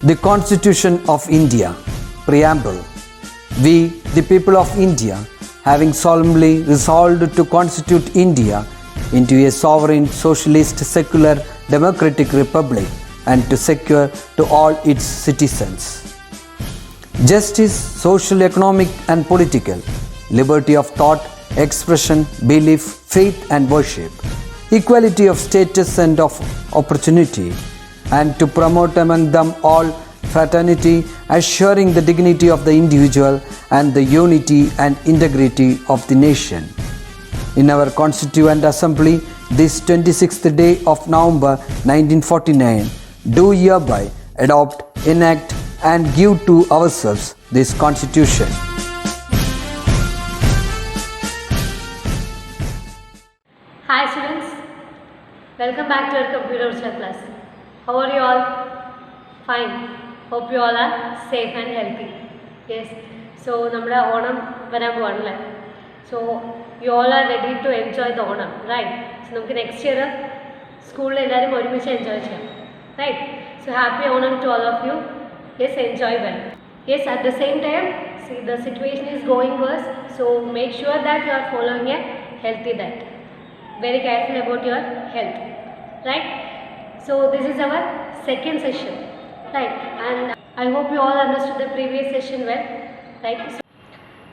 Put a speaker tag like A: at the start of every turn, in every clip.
A: The Constitution of India, Preamble. We, the people of India, having solemnly resolved to constitute India into a sovereign, socialist, secular, democratic republic and to secure to all its citizens justice, social, economic and political, liberty of thought, expression, belief, faith and worship, equality of status and of opportunity, and to promote among them all fraternity, assuring the dignity of the individual and the unity and integrity of the nation. In our Constituent Assembly, this 26th day of November 1949, do hereby adopt, enact and give to ourselves this Constitution.
B: Hi students, welcome back to our computer class. How are you all? Fine. Hope you all are safe and healthy. Yes. So നമ്മുടെ ഓണം വരാൻ പോവാണല്ലേ. So you all are ready to enjoy the Onam, right? So നമുക്ക് next year സ്കൂളിൽ എല്ലാവരും ഒരുമിച്ച് enjoy ചെയ്യാം, right? So happy Onam to all of you. Yes, enjoy well. Yes, at the same time, see the situation is going worse, so make sure that you are following a healthy diet. Very careful about your health, right? So this is our second session, right? And I hope you all understood the previous session well, right?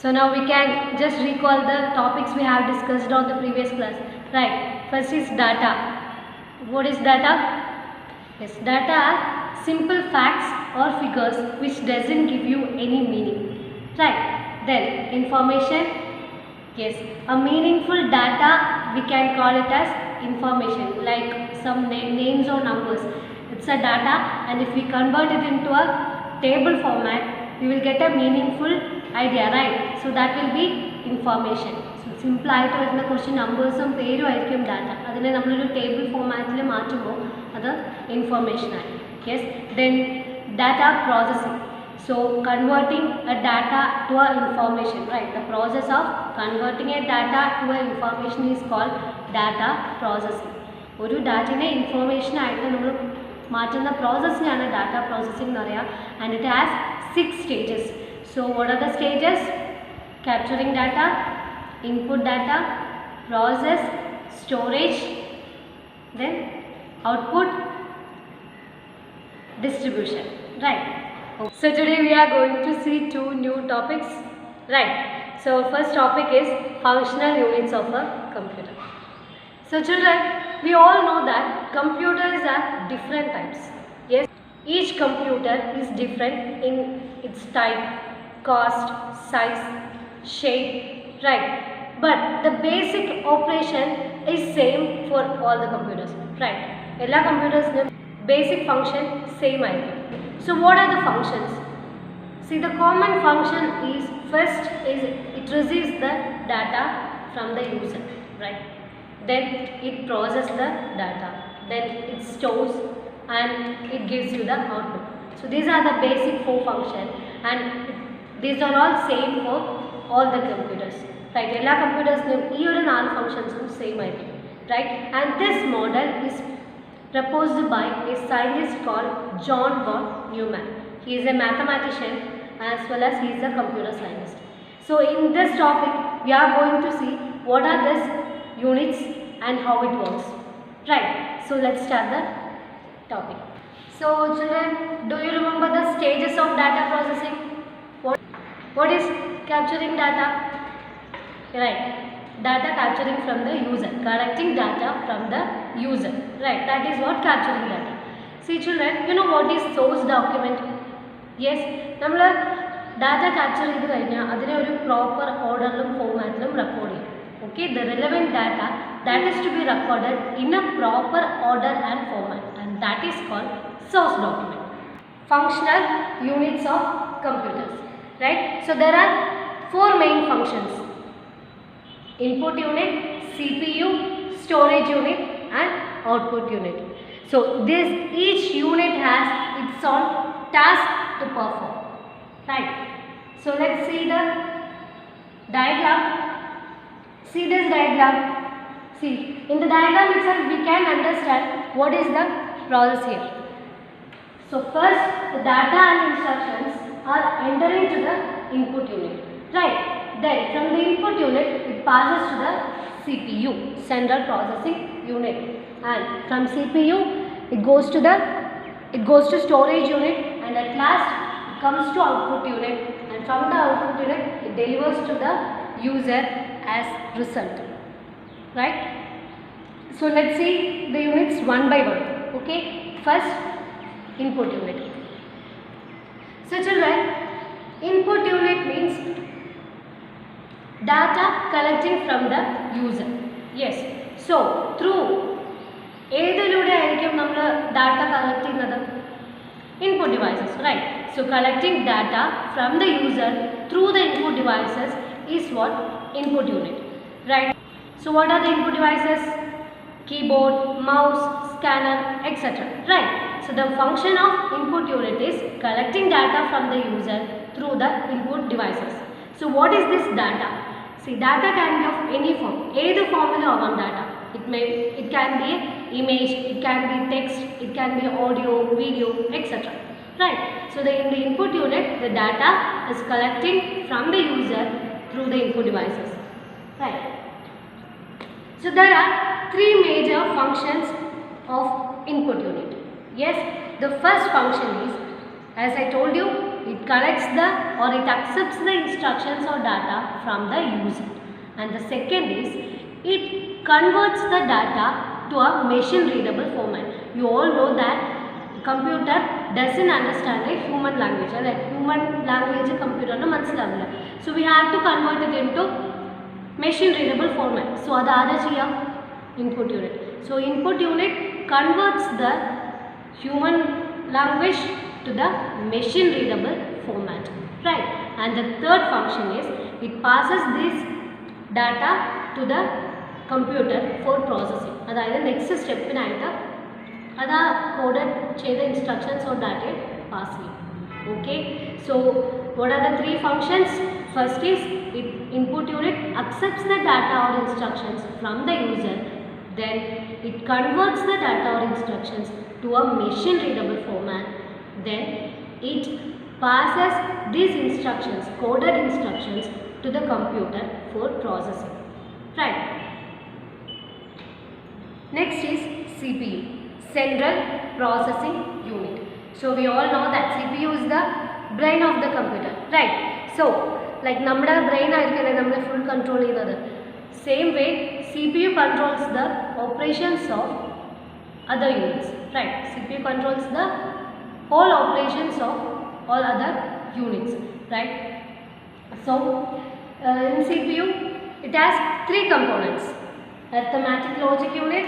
B: So now we can just recall the topics we have discussed on the previous class, right? First is data. What is data? Yes, data are simple facts or figures which doesn't give you any meaning, right? Then information. Yes, a meaningful data we can call it as information, like some names or numbers. It's a data, and if we convert it into a table format, we will get a meaningful idea, right? So that will be information. So simple ആയിട്ട് വരുന്ന കുറച്ച് നമ്പേഴ്സും പേരും ആയിരിക്കും data. അതിനെ നമ്മളൊരു table ഫോമാറ്റിൽ മാറ്റുമ്പോൾ അത് information ആയി. Yes, then data processing. So converting a data to a information, right? The process of converting a data to a information is called data processing. ഒരു ഡാറ്റനെ ഇൻഫോർമേഷൻ ആയിട്ട് നമ്മൾ മാറ്റുന്ന പ്രോസസ്സിനാണ് ഡാറ്റ പ്രോസസ്സിംഗ് എന്ന് പറയുക. And it has 6 stages. So what are the stages? Capturing data, input data, process, storage, then output, distribution, right? So today we are going to see 2 new topics, right? So first topic is functional units of a computer. So children, we all know that computers are different types. Yes, each computer is different in its type, cost, size, shape, right? But the basic operation is same for all the computers, right? All computers basic function same ആയിരിക്കും. So what are the functions? See, the common function is first is it receives the data from the user, right? Then it processes the data, then it stores and it gives you the output. So these are the basic 4 functions, and these are all same for all the computers, right? All computers ee oru 4 functions same ആയിരിക്കും, right? And this model is proposed by a scientist called John von Neumann. He is a mathematician as well as he is a computer scientist. So in this topic we are going to see what are these units and how it works, right? So let's start the topic. So children, do you remember the stages of data processing? What is capturing data? Right, data capturing from the user, collecting data from the user, right? That is what capturing data. See children, you know what is source document? Yes, നമ്മൾ data capture ചെയ്ത് കഴിഞ്ഞാൽ അതിനെ ഒരു proper ഓർഡറിലും ഫോമാറ്റിലും record ചെയ്യും. Okay, the relevant data that is to be recorded in a proper order and format, and that is called source document. Functional units of computers, right? So there are 4 main functions: input unit, CPU, storage unit and output unit. So this each unit has its own task to perform, right? So let's see the diagram. See this diagram. See, in the diagram itself we can understand what is the process here. So first the data and instructions are entered into the input unit, right? Then from the input unit it passes to the CPU, central processing unit, and from CPU it goes to storage unit, and at last it comes to output unit, and from the output unit it delivers to the user as result, right? So let's see the units one by one. Okay, first input unit. So children, input unit means data collecting from the user. Yes, so through ഏതിലൂടെ ആയിരിക്കും നമ്മൾ data collect ചെയ്യുന്നത്? Input devices, right? So collecting data from the user through the input devices is what? Input unit, right? So what are the input devices? Keyboard, mouse, scanner, etc. Right? So the function of input unit is collecting data from the user through the input devices. So what is this data? See, data can be of any form. Either form of data. It can be image, it can be text, it can be audio, video, etc. Right? So in the input unit, the data is collecting from the user through the input devices. Right? So there are three major functions of input unit. Yes, the first function is, as I told you, it collects or it accepts the instructions or data from the user. And the second is, it converts the data to a machine readable format. You all know that computer doesn't understand a human language. Like human language computer no manasilavilla. So we have to convert it into machine readable format. So adha input unit. So input unit converts the human language to the machine readable format, right? And the third function is, it passes this data to the computer for processing. That is next step in that coded cheda instructions or data passing. Okay, so what are the three functions? First is, input unit accepts the data or instructions from the user, then it converts the data or instructions to a machine readable format, then it passes these instructions, coded instructions, to the computer for processing, right? Next is CPU, central processing unit. So we all know that CPU is the brain of the computer, right? So like നമ്മുടെ brain ആയിരിക്കല്ലേ നമ്മൾ full control ചെയ്യുന്നത്. Same way CPU controls the operations of other units, right? CPU controls the whole operations of all other units, right? So in CPU it has three components: arithmetic logic unit,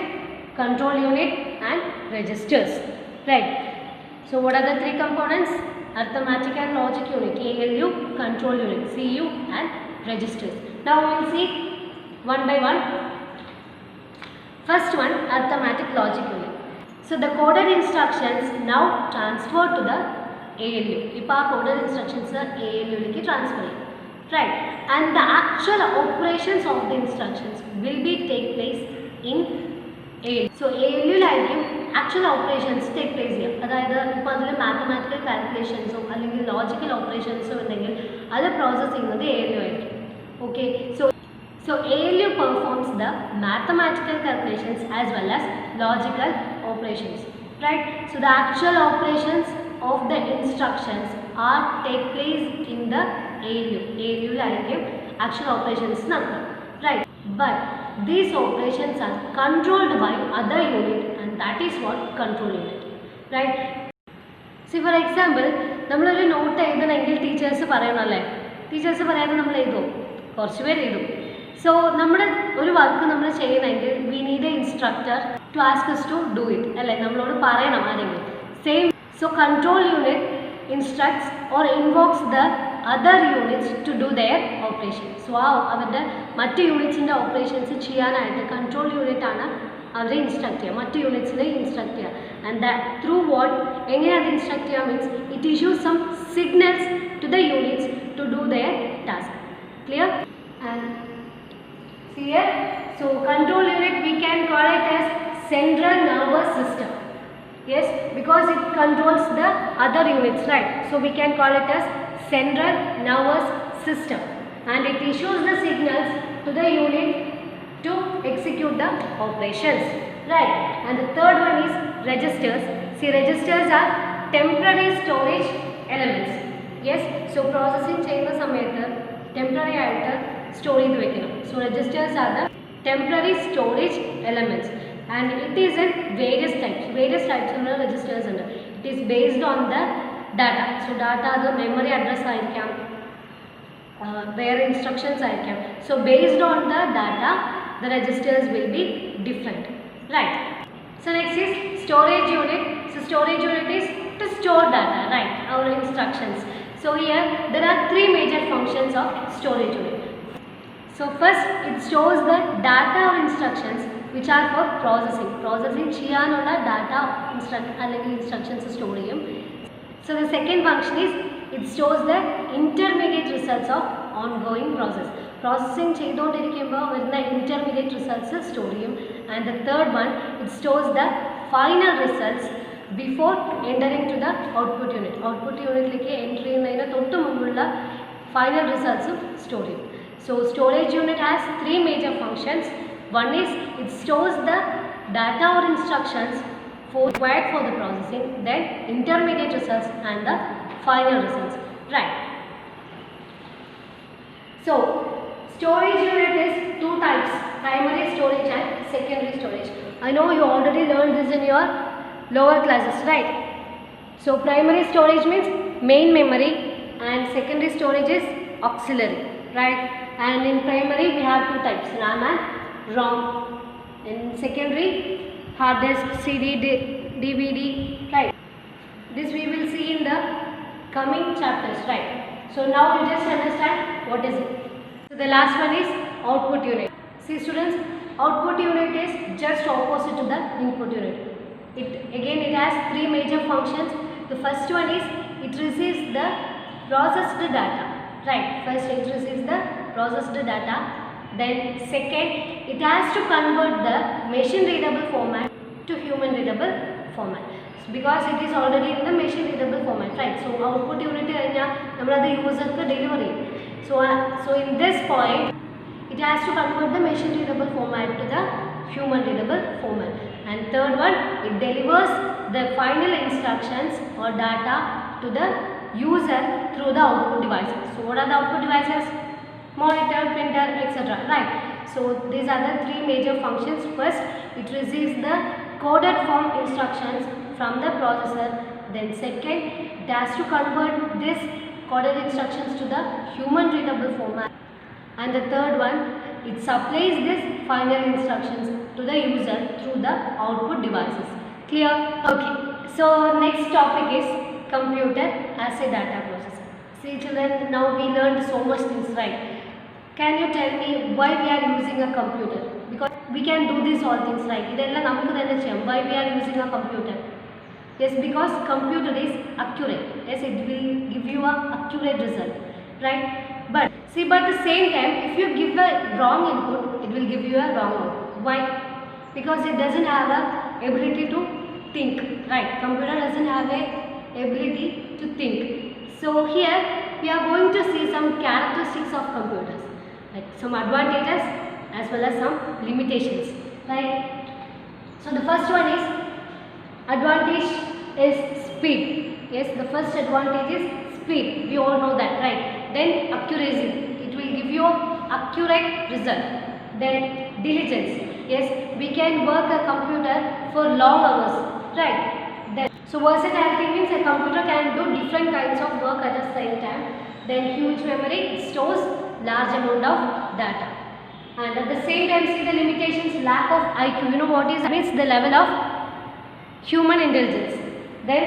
B: control unit, and registers, right? So what are the three components? Arithmetic and logic unit, ALU, control unit, CU, and registers. Now we will see one by one. First one, arithmetic logic unit. So the coded instructions now transfer to the ALU. Now coded instructions are ALU like transfer, right? And the actual operations of the instructions will be take place in ALU. So ALU like actual operations take place here. That is mathematical calculations or logical operations or other processing of the ALU. Okay, so ALU performs the mathematical calculations as well as logical operations, right? So the actual operations of the instructions are take place in the ALU like actual operations, right? But these operations are controlled by other unit, and that is what control unit, right? See, for example, നമ്മളൊരു not എഴുതണമെങ്കിൽ teachers പറയണമല്ലേ, teachers പറയാതെ നമ്മൾ എഴുതുമോ? കുറച്ച് പേര് എഴുതും. So നമ്മുടെ ഒരു work നമ്മൾ ചെയ്യണമെങ്കിൽ we need a instructor to ask us to do it, അല്ലേ? നമ്മളോട് പറയണം ആരെങ്കിലും. Same, so control unit instructs or invokes the other units to do their operations. So അവരുടെ മറ്റ് യൂണിറ്റ്സിൻ്റെ ഓപ്പറേഷൻസ് ചെയ്യാനായിട്ട് കൺട്രോൾ യൂണിറ്റ് ആണ് അവരെ ഇൻസ്ട്രക്ട് ചെയ്യുക, മറ്റ് യൂണിറ്റ്സിനെ ഇൻസ്ട്രക്ട് ചെയ്യുക. ആൻഡ് ദാറ്റ് ത്രൂ വാട്ട്, എങ്ങനെ അത് ഇൻസ്ട്രക്ട് ചെയ്യുക means it issues some signals to the units to do their task. Clear? And here, so control unit we can call it as central nervous system. Yes, because it controls the other units, right? So we can call it as central nervous system, and it issues the signals to the unit to execute the operations, right? And the third one is registers. See, registers are temporary storage elements. Yes, so processing ചെയ്യുന്ന സമയത്ത് temporary ആയിട്ട് store ചെയ്ത് വെക്കണം. So registers are the temporary storage elements, and it is in various types of registers ഉണ്ട്. It is based on the data. So data അത് memory address ആയിരിക്കാം, where instructions ആയിരിക്കാം. So based on the data, the registers will be different, right? So next is storage unit. So storage unit is to store data, right? Our instructions. So here there are three major functions of storage unit. So first, it stores the data or instructions which are for processing. Processing ചെയ്യാനുള്ള data അല്ലെങ്കിൽ instructions store ചെയ്യും. So the second function is it stores the intermediate results of ongoing process. Processing ചെയ്തുകൊണ്ടിരിക്കുമ്പോൾ വരുന്ന intermediate results store ചെയ്യും. And the third one, it stores the final results before entering to the output unit. Output unitലേക്ക് entry ചെയ്യുന്നതിന് തൊട്ട് മുമ്പുള്ള final results store ചെയ്യും. So storage unit has three major functions. One is it stores the data or instructions required for the processing, then intermediate results and the final results, right? So storage unit is two types: primary storage and secondary storage. I know you already learned this in your lower classes, right? So primary storage means main memory, and secondary storage is auxiliary, right? And in primary we have two types, RAM and ROM. In secondary, hard disk, CD, DVD, right? This we will see in the coming chapters, right? So now you just understand what is it. So the last one is output unit. See students, output unit is just opposite to the input unit. It has three major functions. The first one is it receives the processed data, right? First it receives the processed data, then second it has to convert the machine readable format to human readable format, because it is already in the machine readable format, right? So output unit കഴിഞ്ഞാൽ നമ്മളത് യൂസർക്ക് delivery ചെയ്യും. So in this point it has to convert the machine readable format to the human readable format, and third one, it delivers the final instructions or data to the user through the output devices. So what are the output devices? Monitor, printer, etc., right? So these are the three major functions. First, it receives the coded form instructions from the processor. Then second, it has to convert this coded instructions to the human readable format. And the third one, it supplies this final instructions to the user through the output devices. Clear? Okay. So next topic is computer as a data processor. See children, now we learned so much things, right? Can you tell me why we are using a computer? Because we can do these all things, right? ഇതെല്ലാം നമുക്ക് തന്നെ ചെയ്യാം. Why we are using a computer? Yes, because computer is accurate. Yes, it will give you a accurate result, right? But see, but at the same time, if you give a wrong input, it will give you a wrong output. Why? Because it doesn't have a ability to think, right? Computer doesn't have a ability to think. So here we are going to see some characteristics of computers, like some advantages as well as some limitations, right? So the first one is advantage is speed. Yes, the first advantage is speed. We all know that, right? Then accuracy. It will give you accurate result. Then diligence. Yes, we can work a computer for long hours, right? Then so versatility means a computer can do different kinds of work at the same time. Then huge memory, it stores large amount of data. And at the same time, see the limitations, lack of IQ. You know what is? Means the level of human intelligence. Then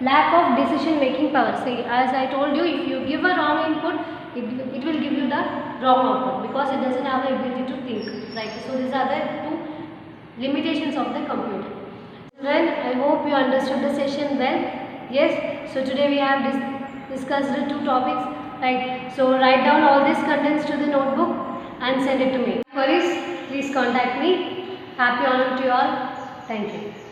B: lack of decision making power. See, as I told you, if you give a wrong input, it will give you the wrong output, because it doesn't have the ability to think, right? So these are the two limitations of the computer. Well, I hope you understood the session well. Yes, so today we have discussed the two topics, right? So write down all these contents to the notebook and send it to me. Queries, please contact me. Happy Onam to you all. Thank you.